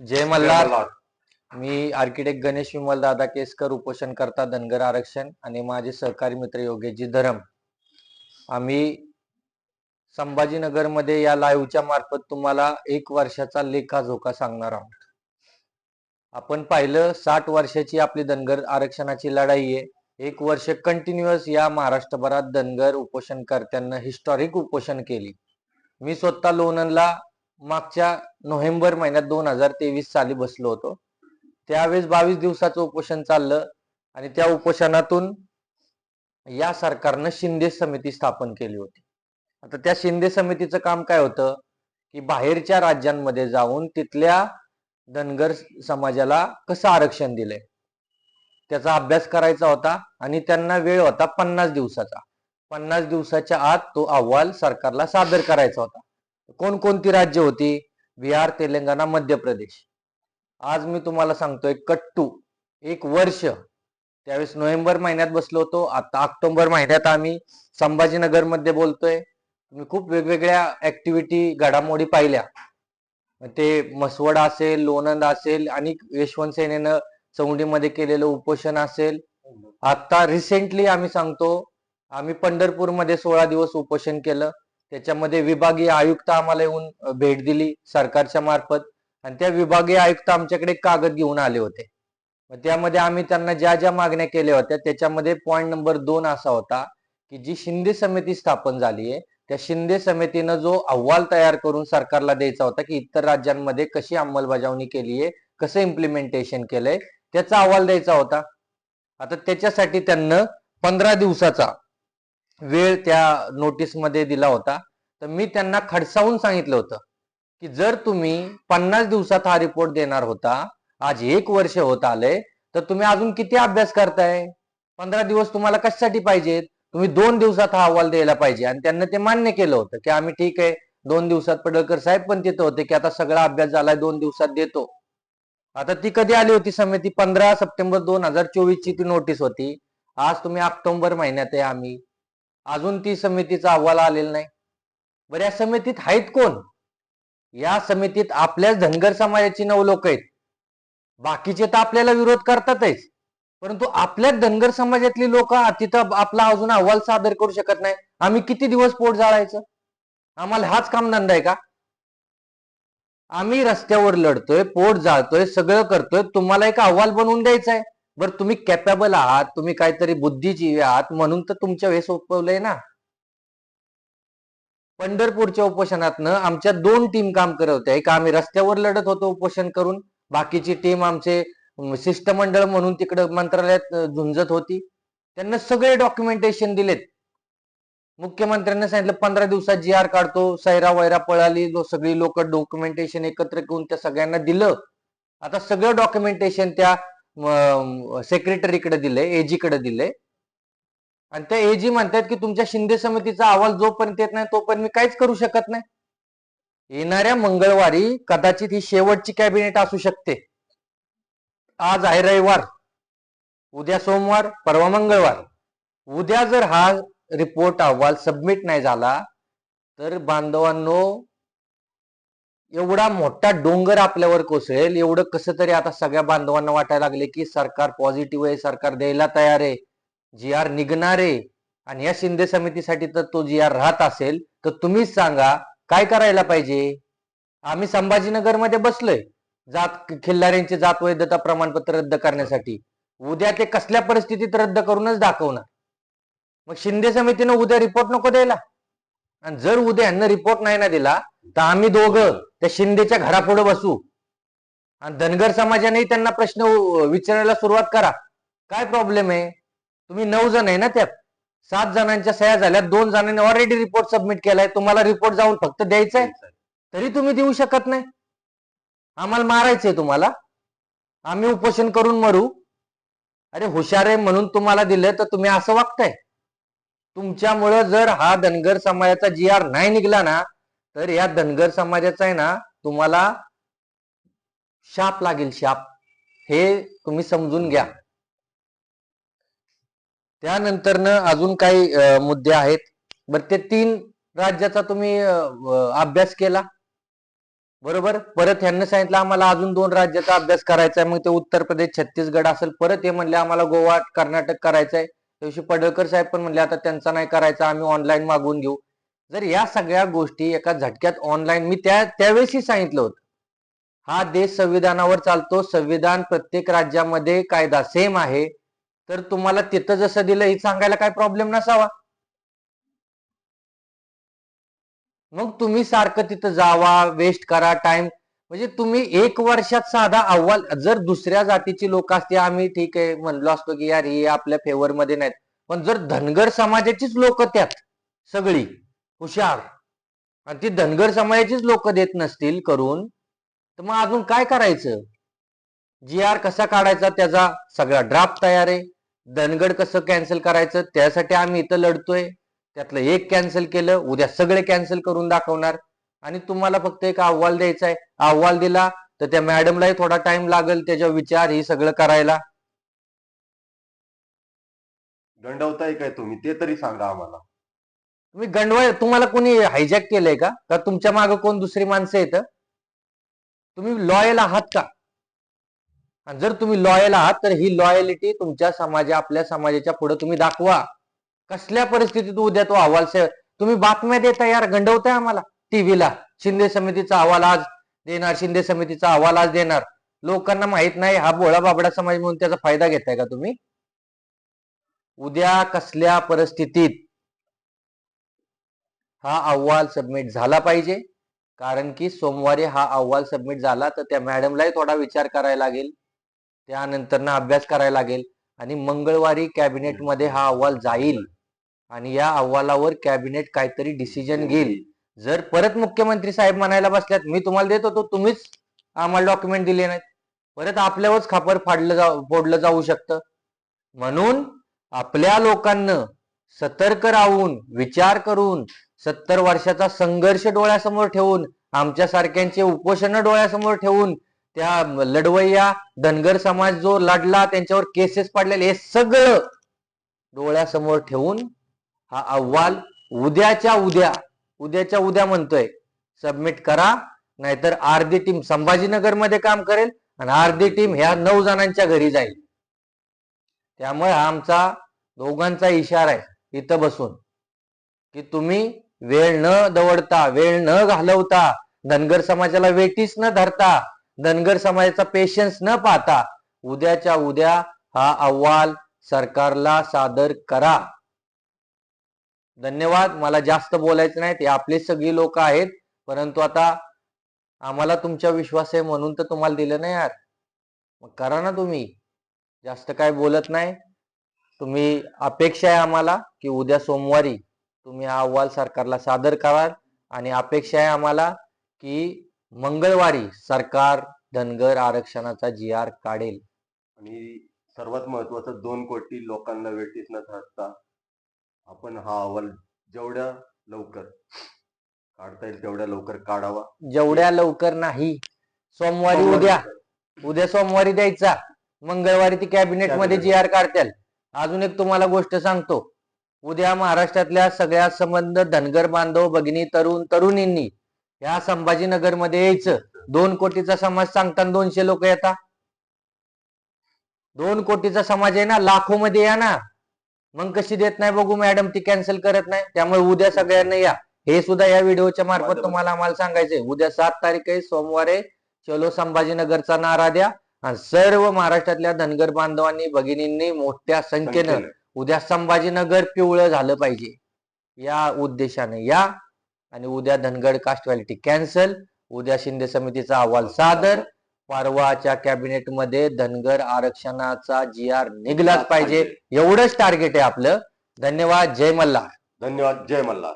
जय मल्हार. मी architect Ganesh Vimal दादा केसकर, उपोषण करता धनगर आरक्षण, आणि माझे सहकारी मित्र योगेशजी धरम. आम्ही संभाजीनगरमध्ये या लाईव्हच्या मार्फत तुम्हाला 1 वर्षाचा लेखाजोखा सांगणार आहोत. आपण पाहिलं, 60 वर्षाची आपली धनगर आरक्षणाची लढाई आहे. 1 वर्ष कंटिन्युअस या महाराष्ट्रभरात धनगर उपोषणकर्त्यांना हिस्टॉरिक उपोषण केली. मी स्वतः लोणंदला मागच्या नोव्हेंबर महिन्यात 2023 साली बसलो होतो. त्यावेळेस 22 दिवसाचं उपोषण चाललं आणि त्या उपोषणातून या सरकारनं शिंदे समिती स्थापन केली होती. आता त्या शिंदे समितीचं काम काय होतं की बाहेरच्या राज्यांमध्ये जाऊन तिथल्या धनगर समाजाला कसं आरक्षण दिलंय त्याचा अभ्यास करायचा होता आणि त्यांना वेळ होता 50 दिवसाचा. 50 दिवसाच्या आत तो अहवाल सरकारला सादर करायचा होता. कोणकोणती राज्य होती? बिहार, तेलंगणा, मध्य प्रदेश. आज मी तुम्हाला सांगतोय कट्टू 1 वर्ष. त्यावेळेस नोव्हेंबर महिन्यात बसलो होतो. आता ऑक्टोबर महिन्यात आम्ही संभाजीनगर मध्ये बोलतोय. तुम्ही खूप वेगवेगळ्या ऍक्टिव्हिटी घडामोडी पाहिल्या. ते मसवड असेल, लोणंद असेल, आणि यशवंत सेनेनं चौंडीमध्ये केलेलं उपोषण असेल. आता रिसेंटली आम्ही सांगतो, आम्ही पंढरपूरमध्ये 16 दिवस उपोषण केलं. त्याच्यामध्ये विभागीय आयुक्त आम्हाला येऊन भेट दिली सरकारच्या मार्फत, आणि त्या विभागीय आयुक्त आमच्याकडे कागद घेऊन आले होते. त्यामध्ये आम्ही त्यांना ज्या ज्या मागण्या केल्या होत्या त्याच्यामध्ये पॉइंट नंबर 2 असा होता की जी शिंदे समिती स्थापन झाली आहे त्या शिंदे समितीनं जो अहवाल तयार करून सरकारला द्यायचा होता की इतर राज्यांमध्ये कशी अंमलबजावणी केली आहे, कसं इम्प्लिमेंटेशन केलंय, त्याचा अहवाल द्यायचा होता. आता त्याच्यासाठी त्यांना 15 दिवसाचा वेळ त्या नोटीसमध्ये दिला होता. तर मी त्यांना खडसावून सांगितलं होतं की जर तुम्ही 50 दिवसात हा रिपोर्ट देणार होता, आज 1 वर्ष होत आले, तर तुम्ही अजून किती अभ्यास करताय? 15 दिवस तुम्हाला कशासाठी पाहिजेत? तुम्ही 2 दिवसात हा अहवाल द्यायला पाहिजे. आणि त्यांना ते मान्य केलं होतं की आम्ही ठीक आहे 2 दिवसात. पडळकर साहेब पण तिथं होते की आता सगळा अभ्यास झालाय, 2 दिवसात देतो. आता ती कधी आली होती समिती? 15 सप्टेंबर 2024 ची ती नोटीस होती. आज तुम्ही ऑक्टोबर महिन्यात आहे, आम्ही अजून ती समितीचा अहवाल आलेला नाही. बरं, या समितीत आहेत कोण? या समितीत आपल्याच धनगर समाजाची 9 लोक आहेत. बाकीचे तर आपल्याला विरोध करतातच, परंतु आपल्याच धनगर समाजातली लोक तिथं आपला अजून अहवाल सादर करू शकत नाही. आम्ही किती दिवस पोट जाळायचं? आम्हाला हाच कामधंदा आहे का? आम्ही रस्त्यावर लढतोय, पोट जाळतोय, सगळं करतोय, तुम्हाला एक अहवाल बनवून द्यायचा आहे. बरं, तुम्ही कॅपेबल आहात, तुम्ही काहीतरी बुद्धिजीवी आहात म्हणून तर तुमच्या वेळेस सोपवलंय ना. पंढरपूरच्या उपोषणातनं आमच्या 2 टीम काम करत होत्या. एक आम्ही रस्त्यावर लढत होतो उपोषण करून, बाकीची टीम आमचे शिष्टमंडळ म्हणून तिकडे मंत्रालयात झुंजत होती. त्यांना सगळे डॉक्युमेंटेशन दिलेत. मुख्यमंत्र्यांनी सांगितलं 15 दिवसात जी आर काढतो. सैरा वैरा पळाली, सगळी लोक डॉक्युमेंटेशन एकत्र करून त्या सगळ्यांना दिलं. आता सगळं डॉक्युमेंटेशन त्या सेक्रेटरीकडे दिलंय, एजी कडे दिलंय. आणि त्या एजी म्हणतात की तुमच्या शिंदे समितीचा अहवाल जोपर्यंत येत नाही तोपर्यंत मी काहीच करू शकत नाही. येणाऱ्या मंगळवारी कदाचित ही शेवटची कॅबिनेट असू शकते. आज आहे रविवार, उद्या सोमवार, परवा मंगळवार. उद्या जर हा रिपोर्ट अहवाल सबमिट नाही झाला तर बांधवांनो, एवढा मोठा डोंगर आपल्यावर कोसळेल. एवढं कसं तरी आता सगळ्या बांधवांना वाटायला लागले की सरकार पॉझिटिव्ह आहे, सरकार द्यायला तयार आहे, जी आर निघणार आहे. आणि या शिंदे समितीसाठी तर तो जी आर राहत असेल तर तुम्हीच सांगा काय करायला पाहिजे. आम्ही संभाजीनगरमध्ये बसलोय जात खिल्लाऱ्यांचे जात वैधता प्रमाणपत्र रद्द करण्यासाठी. उद्या ते कसल्या परिस्थितीत रद्द करूनच दाखवणार. मग शिंदे समितीनं उद्या रिपोर्ट नको द्यायला? आणि जर उद्या यांना रिपोर्ट नाही ना दिला तर आम्ही दोघं त्या शिंदेच्या घरापुढे बसू आणि धनगर समाजाने त्यांना प्रश्न विचारायला सुरुवात करा. काय प्रॉब्लेम आहे? तुम्ही 9 जण आहे ना, त्यात 7 जणांच्या सह्या झाल्या, 2 जणांनी ऑलरेडी रिपोर्ट सबमिट केलाय. तुम्हाला रिपोर्ट जाऊन फक्त द्यायचाय, तरी तुम्ही देऊ शकत नाही. आम्हाला मारायचंय तुम्हाला? आम्ही उपोषण करून मरू? अरे, हुशार आहे म्हणून तुम्हाला दिलं तर तुम्ही असं वागताय. तुमच्यामुळं जर हा धनगर समाजाचा जी आर नाही निघला ना तर या धनगर समाजाचा आहे ना तुम्हाला शाप लागेल, शाप. हे तुम्ही समजून घ्या. त्यानंतर अजून काही मुद्दे आहेत. बरं, ते 3 राज्याचा तुम्ही अभ्यास केला? बरोबर. परत ह्यांना सांगितलं आम्हाला अजून 2 राज्याचा अभ्यास करायचा आहे. मग ते उत्तर प्रदेश, छत्तीसगड असेल. परत हे म्हणले आम्हाला गोवा, कर्नाटक करायचं आहे. दिवशी पडळकर साहेब पण म्हणले आता त्यांचा नाही करायचा, आम्ही ऑनलाईन मागवून घेऊ. जर या सगळ्या गोष्टी एका झटक्यात ऑनलाईन, मी त्यावेळेसही सांगितलं होतं, हा देश संविधानावर चालतो. संविधान प्रत्येक राज्यामध्ये कायदा सेम आहे. तर तुम्हाला तिथं जसं दिलं हे सांगायला काय प्रॉब्लेम नसावा. मग तुम्ही सारखं तिथं जावा, वेस्ट करा टाइम. म्हणजे तुम्ही 1 वर्षात साधा अहवाल, जर दुसऱ्या जातीची लोक असते आम्ही ठीक आहे म्हणलो असतो की यार हे आपल्या फेवर मध्ये नाहीत, पण जर धनगर समाजाचीच लोक त्यात सगळी हुशार, आणि ती धनगर समाजाचीच लोक देत नसतील करून, तर मग अजून काय करायचं? जी आर कसा काढायचा त्याचा सगळा ड्राफ्ट तयार आहे. धनगड कसं कॅन्सल करायचं त्यासाठी आम्ही इथं लढतोय. त्यातलं एक कॅन्सल केलं, उद्या सगळे कॅन्सल करून दाखवणार. आणि तुम्हाला फक्त एक अहवाल द्यायचा आहे. अहवाल दिला तर त्या मॅडमलाही थोडा टाइम लागेल त्याच्या विचार ही सगळं करायला. गंडवताय काय तुम्ही ते तरी सांगा आम्हाला. तुम्ही गंडवाय, तुम्हाला कोणी हायजॅक केलंय का? का तुमच्या मागे कोण दुसरी माणसं येतं? तुम्ही लॉयल आहात का? आणि जर तुम्ही लॉयल आहात तर ही लॉयलिटी तुमच्या आपल्या समाजाच्या पुढे तुम्ही दाखवा. कसल्या परिस्थितीत उद्या तो अहवाल तुम्ही बातम्या देता यार, गंडवताय आम्हाला टीव्हीला. शिंदे समितीचा अहवाल आज देणार, शिंदे समितीचा अहवाल आज देणार. लोकांना माहित नाही हा भोळा बाबडा समाज म्हणून त्याचा फायदा घेताय का तुम्ही? उद्या कसल्या परिस्थितीत हा अहवाल सबमिट झाला पाहिजे, कारण की सोमवारी हा अहवाल सबमिट झाला तर त्या मॅडमलाही थोडा विचार करायला लागेल, त्यानंतर अभ्यास करायला लागेल, आणि मंगळवारी कॅबिनेटमध्ये हा अहवाल जाईल आणि या अहवालावर कॅबिनेट काहीतरी डिसिजन घेईल. जर परत मुख्यमंत्री साहेब म्हणायला बसल्यात मी तुम्हाला देत होतो तुम्हीच आम्हाला डॉक्युमेंट दिले नाहीत, परत आपल्यावरच खापर फोडलं जाऊ शकतं. म्हणून आपल्या लोकांना सतर्क राहून विचार करून 70 वर्षाचा संघर्ष डोळ्यासमोर ठेवून, आमच्यासारख्यांचे उपोषण डोळ्यासमोर ठेवून, त्या लढवय्या धनगर समाज जो लढला त्यांच्यावर केसेस पडलेले हे सगळं डोळ्यासमोर ठेवून हा अहवाल उद्याच्या उद्या म्हणतोय सबमिट करा. नाहीतर अर्धी टीम संभाजीनगरमध्ये काम करेल आणि अर्धी टीम ह्या 9 जणांच्या घरी जाईल. त्यामुळे हा आमचा दोघांचा इशारा आहे इथं बसून, की तुम्ही वेळ न दवडता, वेळ न घालवता, धनगर समाजाला वेटीस न धरता, धनगर समाजाचा पेशन्स न पाहता उद्याच्या उद्या हा अहवाल सरकारला सादर करा. धन्यवाद. मला जास्त बोलायचं नाही, ते आपले सगळी लोक आहेत, परंतु आता आम्हाला तुमच्या विश्वास आहे म्हणून तर तुम्हाला दिलं नाही यार. मग करा ना तुम्ही. जास्त काय बोलत नाही. तुम्ही अपेक्षा आहे आम्हाला की उद्या सोमवारी तुम्ही हा अहवाल सरकारला सादर कराल, आणि अपेक्षा आहे आम्हाला की मंगळवारी सरकार धनगर आरक्षणाचा GR काढेल. आणि सर्वात महत्वाचं 2 कोटी लोकांना वेठीस न धरता आपण हा अहवाल जेवढ्या लवकर काढता येईल तेवढ्या लवकर काढावा. जेवढ्या लवकर नाही, सोमवारी उद्या सोमवारी द्यायचा, मंगळवारी ती कॅबिनेट मध्ये GR काढतील. अजून एक तुम्हाला गोष्ट सांगतो, उद्या महाराष्ट्रातल्या सगळ्या संबंध धनगर बांधव भगिनी तरुणींनी या संभाजीनगर मध्ये यायचं. 2 कोटीचा समाज सांगताना 200 लोक येतात. 2 कोटीचा समाज आहे ना, लाखो मध्ये या ना. मग कशी देत नाही बघू मॅडम, ती कॅन्सल करत नाही. त्यामुळे उद्या सगळ्यांना या, हे सुद्धा या व्हिडिओच्या मार्फत तुम्हाला आम्हाला सांगायचंय. उद्या 7 तारीख आहे, सोमवारी. चलो संभाजीनगरचा नारा द्या आणि सर्व महाराष्ट्रातल्या धनगर बांधवांनी भगिनींनी मोठ्या संख्येनं उद्या संभाजीनगर पिवळं झालं पाहिजे या उद्देशाने या. आणि उद्या धनगर कास्ट व्हॅलिटी कॅन्सल, उद्या शिंदे समितीचा अहवाल सादर, परवाच्या कॅबिनेट मध्ये धनगर आरक्षणाचा GR निघलाच पाहिजे. एवढंच टार्गेट आहे आपलं. धन्यवाद. जय मल्हार. धन्यवाद. जय मल्हार.